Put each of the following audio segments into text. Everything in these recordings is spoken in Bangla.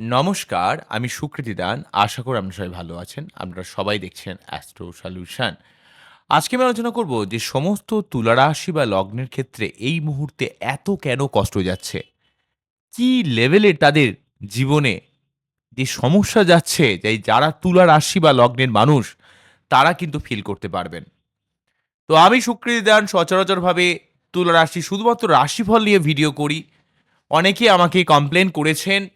নমস্কার, আমি সুকৃতি দান। আশা করি আপনারা সবাই ভালো আছেন। আপনারা সবাই দেখছেন অ্যাস্ট্রো সলিউশন। আজকে আমি আলোচনা করব যে সমস্ত তুলা রাশি বা লগ্নের ক্ষেত্রে এই মুহূর্তে এত কেন কষ্ট যাচ্ছে? কি লেভেলে তাদের জীবনে যে সমস্যা যাচ্ছে যে যারা তুলা রাশি বা লগ্নের মানুষ তারা কিন্তু ফিল করতে পারবেন। তো আমি সুকৃতি দান সচরাচরভাবে তুলা রাশি শুধুমাত্র রাশিফল নিয়ে ভিডিও করি। অনেকেই আমাকে কমপ্লেন করেছেন,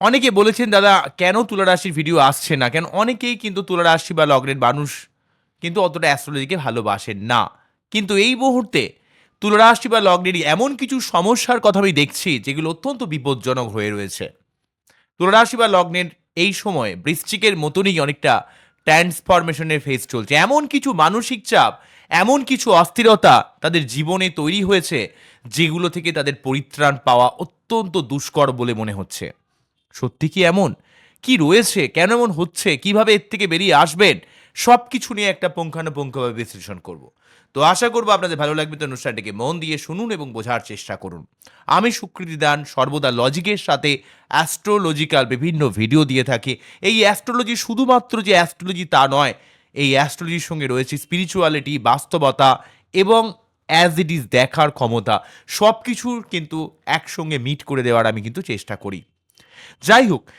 অনেকে বলেছেন, "দাদা কেন তুলা রাশির ভিডিও আসছে না?" কেন অনেকেই কিন্তু তুলা রাশি বা লগ্নের মানুষ কিন্তু অতটা অ্যাস্ট্রোলজিকে ভালোবাসেন না। কিন্তু এই মুহূর্তে তুলা রাশি বা লগ্নের এমন কিছু সমস্যার কথা আমি দেখছি যেগুলো অত্যন্ত বিপজ্জনক হয়ে রয়েছে। তুলা রাশি বা লগ্নের এই সময় বৃশ্চিকের মতনই অনেকটা ট্রান্সফরমেশনের ফেজ চলছে। এমন কিছু মানসিক চাপ, এমন কিছু অস্থিরতা তাদের জীবনে তৈরি হয়েছে যেগুলো থেকে তাদের পরিত্রাণ পাওয়া অত্যন্ত দুষ্কর বলে মনে হচ্ছে। সত্যি কি এমন? কি রয়েছে? কেন এমন হচ্ছে? কিভাবে এর থেকে বেরিয়ে আসবেন? সবকিছু নিয়ে একটা পুঙ্খানুপুঙ্খভাবে বিশ্লেষণ করব। তো আশা করব আপনাদের ভালো লাগবে। তো অনুষ্ঠানটিকে মন দিয়ে শুনুন এবং বোঝার চেষ্টা করুন। আমি সুকৃতি দান সর্বদা লজিকের সাথে অ্যাস্ট্রোলজিক্যাল বিভিন্ন ভিডিও দিয়ে থাকি। এই অ্যাস্ট্রোলজি শুধুমাত্র যে অ্যাস্ট্রোলজি তা নয়। এই অ্যাস্ট্রোলজির সঙ্গে রয়েছে স্পিরিচুয়ালিটি, বাস্তবতা এবং অ্যাজ ইট ইজ দেখার ক্ষমতা। সবকিছুর কিন্তু একসঙ্গে মিট করে দেওয়ার আমি কিন্তু চেষ্টা করি। যাই হোক,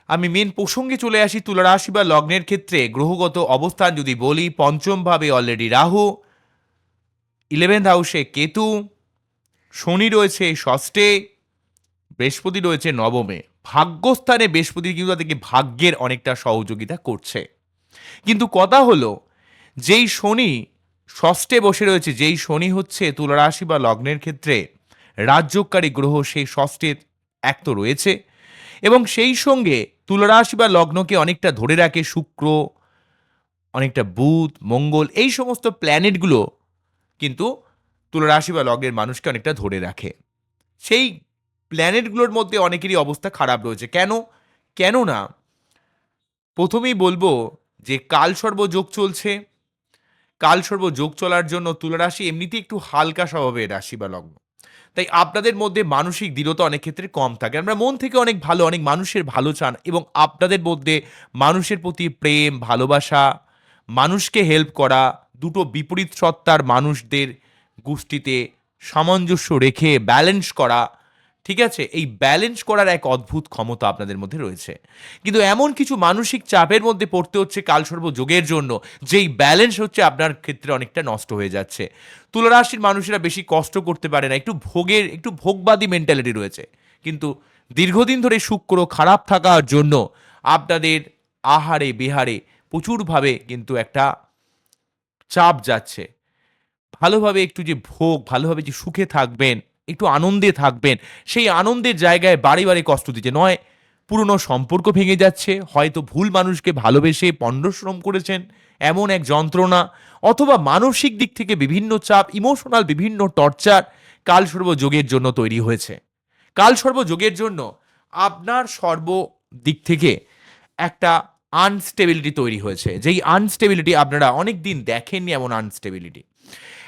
আমি মেন প্রসঙ্গে চলে আসি। তুলা রাশি বা লগ্নের ক্ষেত্রে গ্রহগত অবস্থান যদি বলি, পঞ্চম ভাবে অলরেডি রাহু, 11th হাউসে কেতু, শনি রয়েছে ষষ্ঠে, বৃহস্পতি রয়েছে নবমে। ভাগ্যস্থানে বৃহস্পতি কিন্তু তাদেরকে ভাগ্যের অনেকটা সহযোগিতা করছে। কিন্তু কথা হলো, যেই শনি ষষ্ঠে বসে রয়েছে, যেই শনি হচ্ছে তুলা রাশি বা লগ্নের ক্ষেত্রে রাজযোগকারী গ্রহ, সেই ষষ্ঠে এক তো রয়েছে এবং সেই সঙ্গে তুলা রাশি বা লগ্নকে অনেকটা ধরে রাখে শুক্র, অনেকটা বুধ, মঙ্গল, এই সমস্ত প্ল্যানেটগুলো কিন্তু তুলা রাশি বা লগ্নের মানুষকে অনেকটা ধরে রাখে। সেই প্ল্যানেটগুলোর মধ্যে অনেকেরই অবস্থা খারাপ রয়েছে। কেন? কেননা প্রথমেই বলবো যে কালসর্প যোগ চলছে। কালসর্প যোগ চলার জন্য তুলা রাশি এমনিতেই একটু হালকা স্বভাবের রাশি বা লগ্ন। তাই আপনাদের মধ্যে মানসিক দৃঢ়তা অনেক ক্ষেত্রে কম থাকে। আমরা মন থেকে অনেক ভালো, অনেক মানুষের ভালো চান এবং আপনাদের মধ্যে মানুষের প্রতি প্রেম, ভালোবাসা, মানুষকে হেল্প করা, দুটো বিপরীত সত্তার মানুষদের গোষ্ঠীতে সামঞ্জস্য রেখে ব্যালেন্স করা, ঠিক আছে? এই ব্যালেন্স করার এক অদ্ভুত ক্ষমতা আপনাদের মধ্যে রয়েছে। কিন্তু এমন কিছু মানসিক চাপের মধ্যে পড়তে হচ্ছে কালসর্প যোগের জন্য, যেই ব্যালেন্স হচ্ছে আপনার ক্ষেত্রে অনেকটা নষ্ট হয়ে যাচ্ছে। তুলা রাশির মানুষেরা বেশি কষ্ট করতে পারে না, একটু ভোগবাদী মেন্টালিটি রয়েছে। কিন্তু দীর্ঘদিন ধরে শুক্র খারাপ থাকার জন্য আপনাদের আহারে বিহারে প্রচুরভাবে কিন্তু একটা চাপ যাচ্ছে। ভালোভাবে একটু যে ভোগ, ভালোভাবে যে সুখে থাকবেন, একটু আনন্দে থাকবেন, সেই আনন্দের জায়গায় বারে, বারে কষ্ট দিচ্ছে। নয় পুরনো সম্পর্ক ভেঙে যাচ্ছে, হয়তো ভুল মানুষকে ভালোবেসে পণ্ডশ্রম করেছেন, এমন এক যন্ত্রণা, অথবা মানসিক দিক থেকে বিভিন্ন চাপ, ইমোশনাল বিভিন্ন টর্চার কালসর্প যোগের জন্য তৈরি হয়েছে। কালসর্প যোগের জন্য আপনার দিক থেকে একটা আনস্টেবিলিটি তৈরি হয়েছে। যেই আনস্টেবিলিটি আপনারা অনেকদিন দেখেননি, এমন আনস্টেবিলিটি।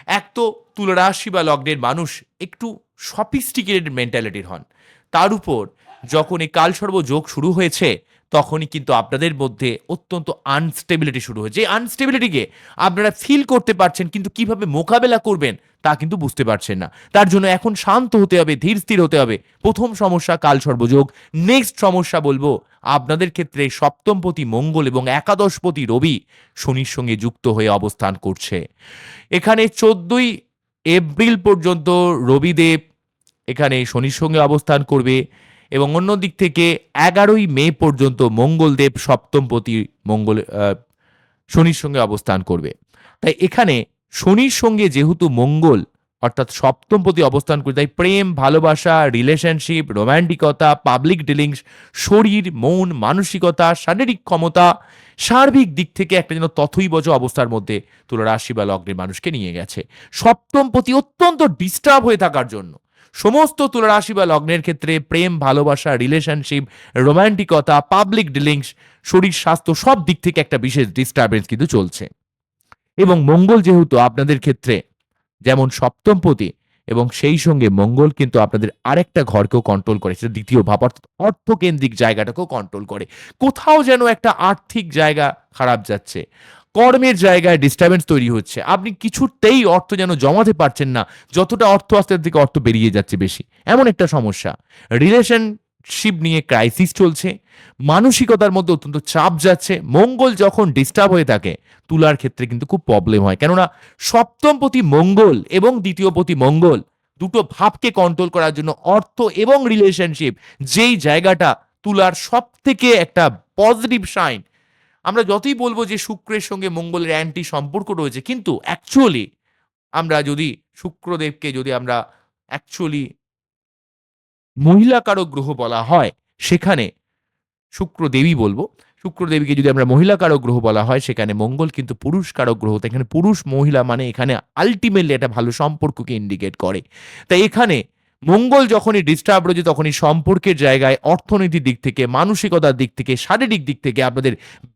এক তো তুলা রাশি বা লগ্নের মানুষ একটু সফিস্টিকেটেড মেন্টালিটির হন। তার উপর যখন এই কালসর্প যোগ শুরু হয়েছে, তখনই কিন্তু আপনাদের মধ্যে অত্যন্ত আনস্টেবিলিটি শুরু হয়েছে। এই আনস্টেবিলিটিকে আপনারা ফিল করতে পারছেন, কিন্তু কিভাবে মোকাবেলা করবেন তা কিন্তু বুঝতে পারছেন না। তার জন্য এখন শান্ত হতে হবে, ধীর স্থির হতে হবে। প্রথম সমস্যা কালসর্প যোগ। নেক্সট সমস্যা বলবো, আপনাদের ক্ষেত্রে সপ্তমপতি মঙ্গল এবং একাদশপতি রবি শনির সঙ্গে যুক্ত হয়ে অবস্থান করছে। এখানে 14ই এপ্রিল পর্যন্ত রবিদেব এখানে শনির সঙ্গে অবস্থান করবে এবং অন্য দিক থেকে 11ই মে পর্যন্ত মঙ্গলদেব সপ্তমপতি মঙ্গল শনির সঙ্গে অবস্থান করবে। তাই এখানে শনির সঙ্গে যেহেতু মঙ্গল অর্থাৎ সপ্তমপতি অবস্থান করে, তাই প্রেম, ভালোবাসা, রিলেশনশিপ, রোম্যান্টিকতা, পাবলিক ডিলিংস, শরীর, মন, মানসিকতা, শারীরিক ক্ষমতা, সার্বিক দিক থেকে একটা যেন তথৈবচ অবস্থার মধ্যে তুলা রাশি বা লগ্নের মানুষকে নিয়ে গেছে। সপ্তমপতি অত্যন্ত ডিস্টার্ব হয়ে থাকার জন্য সমস্ত তুলা রাশি বা লগ্নের ক্ষেত্রে প্রেম, ভালোবাসা, রিলেশনশিপ, রোম্যান্টিকতা, পাবলিক ডিলিংস, শরীর স্বাস্থ্য সব দিক থেকে একটা বিশেষ ডিস্টারবেন্স কিন্তু চলছে। এবং মঙ্গল যেহেতু আপনাদের ক্ষেত্রে যেমন সপ্তমপতি, এবং সেই সঙ্গে মঙ্গল কিন্তু আপনাদের আরেকটা ঘরকেও কন্ট্রোল করে, সেটা দ্বিতীয় ভাব, অর্থাৎ অর্থকেন্দ্রিক জায়গাটাকেও কন্ট্রোল করে। কোথাও যেন একটা আর্থিক জায়গা খারাপ যাচ্ছে, কর্মের জায়গায় ডিস্টার্বেন্স তৈরি হচ্ছে, আপনি কিছুতেই অর্থ যেন জমাতে পারছেন না, যতটা অর্থ আসতে তার থেকে অর্থ বেরিয়ে যাচ্ছে বেশি, এমন একটা সমস্যা। রিলেশনশিপ নিয়ে ক্রাইসিস চলছে, মানসিকতার মধ্যে অত্যন্ত চাপ যাচ্ছে। মঙ্গল যখন ডিস্টার্ব হয়ে থাকে, তুলার ক্ষেত্রে কিন্তু খুব প্রবলেম হয়, কেননা সপ্তমপতি মঙ্গল এবং দ্বিতীয়পতি মঙ্গল দুটো ভাবকে কন্ট্রোল করার জন্য অর্থ এবং রিলেশনশিপ, যেই জায়গাটা তুলার সব থেকে একটা পজিটিভ সাইন। আমরা যতই বলবো যে শুক্রের সঙ্গে মঙ্গলের অ্যান্টি সম্পর্ক রয়েছে, কিন্তু অ্যাকচুয়ালি আমরা যদি শুক্রদেবকে যদি আমরা অ্যাকচুয়ালি মহিলা কারক গ্রহ বলা হয়, সেখানে শুক্রদেবী বলবো। শুক্রদেবীকে যদি আমরা মহিলা কারক গ্রহ বলা হয়, সেখানে মঙ্গল কিন্তু পুরুষ কারক গ্রহ। তাই এখানে পুরুষ মহিলা মানে এখানে আল্টিমেটলি একটা ভালো সম্পর্ককে ইন্ডিকেট করে। তাই এখানে মঙ্গল যখনই ডিস্টার্ব রয়েছে, তখনই সম্পর্কের জায়গায়, অর্থনীতির দিক থেকে, মানসিকতার দিক থেকে, শারীরিক দিক থেকে আপনাদের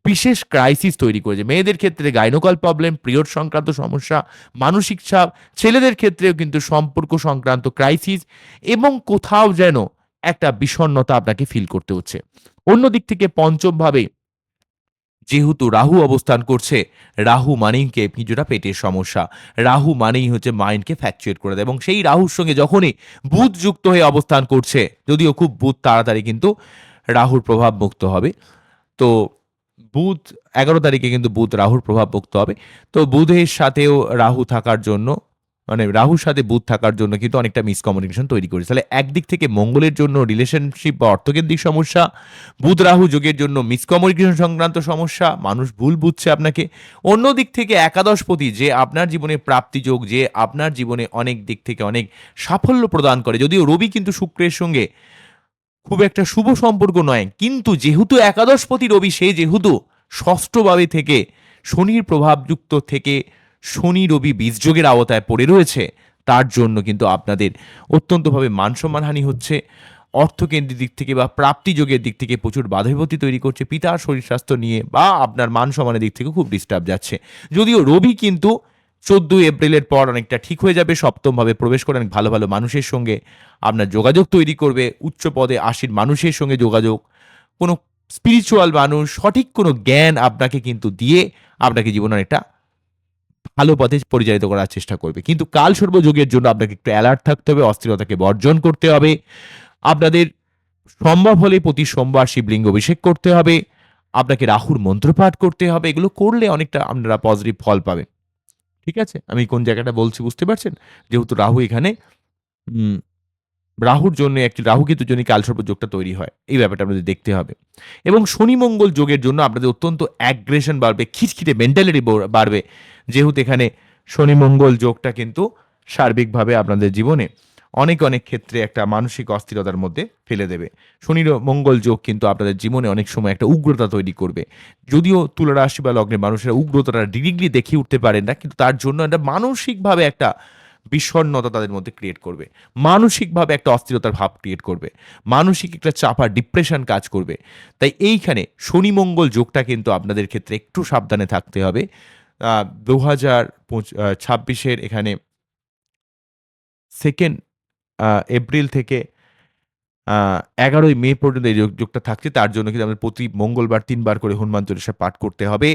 বিশেষ ক্রাইসিস তৈরি করেছে। মেয়েদের ক্ষেত্রে গাইনোকল প্রবলেম, পিরিয়ড সংক্রান্ত সমস্যা, মানসিক চাপ, ছেলেদের ক্ষেত্রেও কিন্তু সম্পর্ক সংক্রান্ত ক্রাইসিস, এবং কোথাও যেন একটা বিষণ্ণতা আপনাকে ফিল করতে হচ্ছে। অন্যদিক থেকে পঞ্চম ভাবে যেহেতু রাহু অবস্থান করছে, রাহু মানেই কিছুটা পেটের সমস্যা। রাহু মানেই হচ্ছে মাইন্ডকে ফ্যাকচুয়েট করে দেয়, এবং সেই রাহুর সঙ্গে যখনই বুধ যুক্ত হয়ে অবস্থান করছে, যদিও খুব বুধ তাড়াতাড়ি কিন্তু রাহুর প্রভাব মুক্ত হবে। তো বুধ ১১ তারিখে কিন্তু বুধ রাহুর প্রভাব মুক্ত হবে। তো বুধের সাথেও রাহু থাকার জন্য, মানে রাহুর সাথে বুধ থাকার জন্য কিন্তু অনেকটা মিসকমিউনিকেশন তৈরি করেছে। তাহলে একদিক থেকে মঙ্গলের জন্য রিলেশনশিপ বা অর্থকেন্দ্রিক সমস্যা, বুধ রাহু যোগের জন্য মিসকমিউনিকেশন সংক্রান্ত সমস্যা, মানুষ ভুল বুঝছে আপনাকে। অন্যদিক থেকে একাদশপতি যে আপনার জীবনে প্রাপ্তি যোগ, যে আপনার জীবনে অনেক দিক থেকে অনেক সাফল্য প্রদান করে, যদিও রবি কিন্তু শুক্রের সঙ্গে খুব একটা শুভ সম্পর্ক নয়, কিন্তু যেহেতু একাদশপতি রবি, সে যেহেতু ষষ্ঠভাবে থেকে শনির প্রভাবযুক্ত থেকে শনি রবি বীজযোগের আওতায় পড়ে রয়েছে, তার জন্য কিন্তু আপনাদের অত্যন্তভাবে মান সম্মানহানি হচ্ছে। অর্থকেন্দ্রিক দিক থেকে বা প্রাপ্তি যোগের দিক থেকে প্রচুর বাধা বিপত্তি তৈরি করছে, পিতার শরীর স্বাস্থ্য নিয়ে বা আপনার মান সম্মানের দিক থেকে খুব ডিস্টার্ব যাচ্ছে। যদিও রবি কিন্তু ১৪ এপ্রিলের পর অনেকটা ঠিক হয়ে যাবে, সপ্তমভাবে প্রবেশ করে অনেক ভালো ভালো মানুষের সঙ্গে আপনার যোগাযোগ তৈরি করবে, উচ্চ পদে আসীন মানুষের সঙ্গে যোগাযোগ, কোনো স্পিরিচুয়াল মানুষ সঠিক কোনো জ্ঞান আপনাকে কিন্তু দিয়ে আপনাকে জীবনে অনেকটা ভালো পথে পরিচালিত করার চেষ্টা করবে। কিন্তু কালসর্প যোগের জন্য আপনাকে একটু অ্যালার্ট থাকতে হবে, অস্থিরতাকে বর্জন করতে হবে। আপনাদের সম্ভব হলে প্রতি সোমবার শিবলিঙ্গ অভিষেক করতে হবে। আপনাকে রাহুর মন্ত্রপাঠ করতে হবে। এগুলো করলে অনেকটা আপনারা পজিটিভ ফল পাবেন। ঠিক আছে? আমি কোন জায়গাটা বলছি বুঝতে পারছেন? যেহেতু রাহু এখানে উম রাহুর জন্য একটি রাহু কেতুর জন্য কালসর্প যোগটা তৈরি হয়। এই ব্যাপারটা আপনাদের দেখতে হবে। এবং শনি মঙ্গল যোগের জন্য আপনাদের অত্যন্ত অ্যাগ্রেশন বাড়বে, খিটখিটে মেন্টালিটি বাড়বে। যেহেতু এখানে শনি মঙ্গল যোগটা কিন্তু সার্বিকভাবে আপনাদের জীবনে অনেক, অনেক ক্ষেত্রে একটা মানসিক অস্থিরতার মধ্যে ফেলে দেবে। শনি মঙ্গল যোগ কিন্তু আপনাদের জীবনে অনেক সময় একটা উগ্রতা তৈরি করবে। যদিও তুলা রাশি বা লগ্নের মানুষেরা উগ্রতাটা ডিরেক্টলি দেখিয়ে উঠতে পারেন না, কিন্তু তার জন্য একটা মানসিকভাবে একটা বিষণ্ণতা তাদের মধ্যে ক্রিয়েট করবে। মানসিকভাবে একটা অস্থিরতার ভাব ক্রিয়েট করবে। মানসিক একটা চাপা ডিপ্রেশন কাজ করবে। তাই এইখানে শনি মঙ্গল যোগটা কিন্তু আপনাদের ক্ষেত্রে একটু সাবধানে থাকতে হবে। ২০২৬ এখানে 2nd এপ্রিল থেকে আ ১১ই মে পর্যন্ত এই যোগটা থাকছে। তার জন্য কিন্তু আমাদের প্রতি মঙ্গলবার ৩ বার করে হনুমান চল্লিশা পাঠ করতে হবে।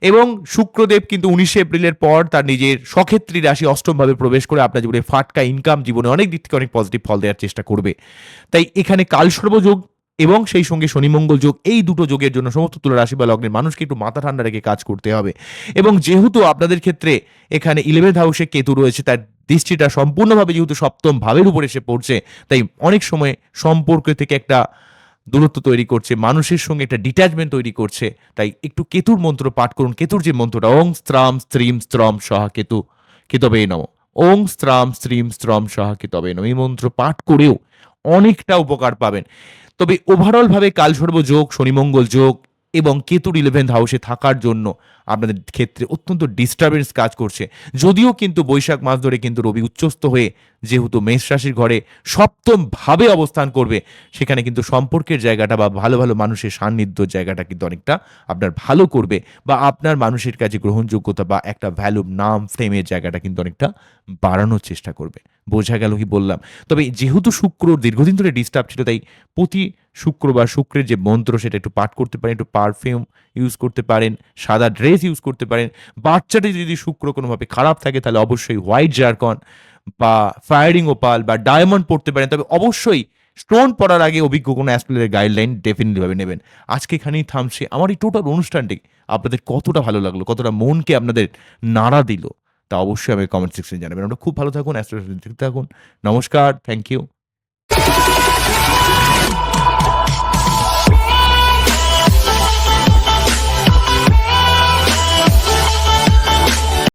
এবং শুক্রদেব কিন্তু ১৯শে এপ্রিলের পর তার নিজের স্বক্ষেত্রী রাশি অষ্টমভাবে প্রবেশ করে আপনার জীবনে ফাটকা ইনকাম, জীবনে অনেক দিক থেকে অনেক পজিটিভ ফল দেওয়ার চেষ্টা করবে। তাই এখানে কালসর্প যোগ এবং সেই সঙ্গে শনি মঙ্গল যোগ, এই দুটো যোগের জন্য সমস্ত তুলা রাশি বা লগ্নের মানুষকে একটু মাথা ঠান্ডা রেখে কাজ করতে হবে। এবং যেহেতু আপনাদের ক্ষেত্রে এখানে 11th হাউসে কেতু রয়েছে, তার দৃষ্টিটা সম্পূর্ণভাবে যেহেতু সপ্তম ভাবের উপর এসে পড়ছে, তাই অনেক সময় সম্পর্ক থেকে একটা দূরত্ব তৈরি করছে, মানুষের সঙ্গে একটা ডিট্যাচমেন্ট তৈরি করছে। তাই একটু কেতুর মন্ত্র পাঠ করুন। কেতুর যে মন্ত্রটা ওং স্ত্রাম স্ত্রিম স্ত্রম সহা কেতু কেতবে নমঃ, ওং স্ত্রাম স্ত্রিম স্ত্রম সহা কেতবে নমঃ, এই মন্ত্র পাঠ করেও অনেকটা উপকার পাবেন। তবে ওভারঅল ভাবে কালসর্প যোগ, শনিমঙ্গল যোগ এবং কেতুর 11th হাউসে থাকার জন্য আপনাদের ক্ষেত্রে অত্যন্ত ডিস্টার্বেন্স কাজ করছে। যদিও কিন্তু বৈশাখ মাস ধরে কিন্তু রবি উচ্চস্থ হয়ে যেহেতু মেষ রাশির ঘরে সপ্তম ভাবে অবস্থান করবে, সেখানে কিন্তু সম্পর্কের জায়গাটা বা ভালো, ভালো মানুষের সান্নিধ্যর জায়গাটা কিন্তু অনেকটা আপনার ভালো করবে বা আপনার মানুষের কাছে গ্রহণযোগ্যতা বা একটা ভ্যালু, নাম, ফেমের জায়গাটা কিন্তু অনেকটা বাড়ানোর চেষ্টা করবে। বোঝা গেল কি বললাম? তবে যেহেতু শুক্র দীর্ঘদিন ধরে ডিস্টার্ব ছিল, তাই প্রতি শুক্রবার শুক্রের যে মন্ত্র সেটা একটু পাঠ করতে পারেন, একটু পারফিউম ইউজ করতে পারেন, সাদা ড্রেস ইউজ করতে পারেন। বাচ্চাটি যদি শুক্র কোনোভাবে খারাপ থাকে তাহলে অবশ্যই হোয়াইট জারকন বা ফায়ারিং ওপাল বা ডায়মন্ড পড়তে পারেন। তবে অবশ্যই স্টোন পড়ার আগে অভিজ্ঞ কোনো অ্যাস্ট্রোলজারের গাইডলাইন ডেফিনিটলি ভাবে নেবেন। আজকে এখানেই থামছি। আমার এই টোটাল অনুষ্ঠানটি আপনাদের কতটা ভালো লাগলো, কতটা মনকে আপনাদের নাড়া দিল, তা অবশ্যই আমাকে কমেন্ট সেকশনে জানাবেন। আপনারা খুব ভালো থাকুন, অ্যাস্ট্রোলজি দেখতে থাকুন। নমস্কার, থ্যাংক ইউ।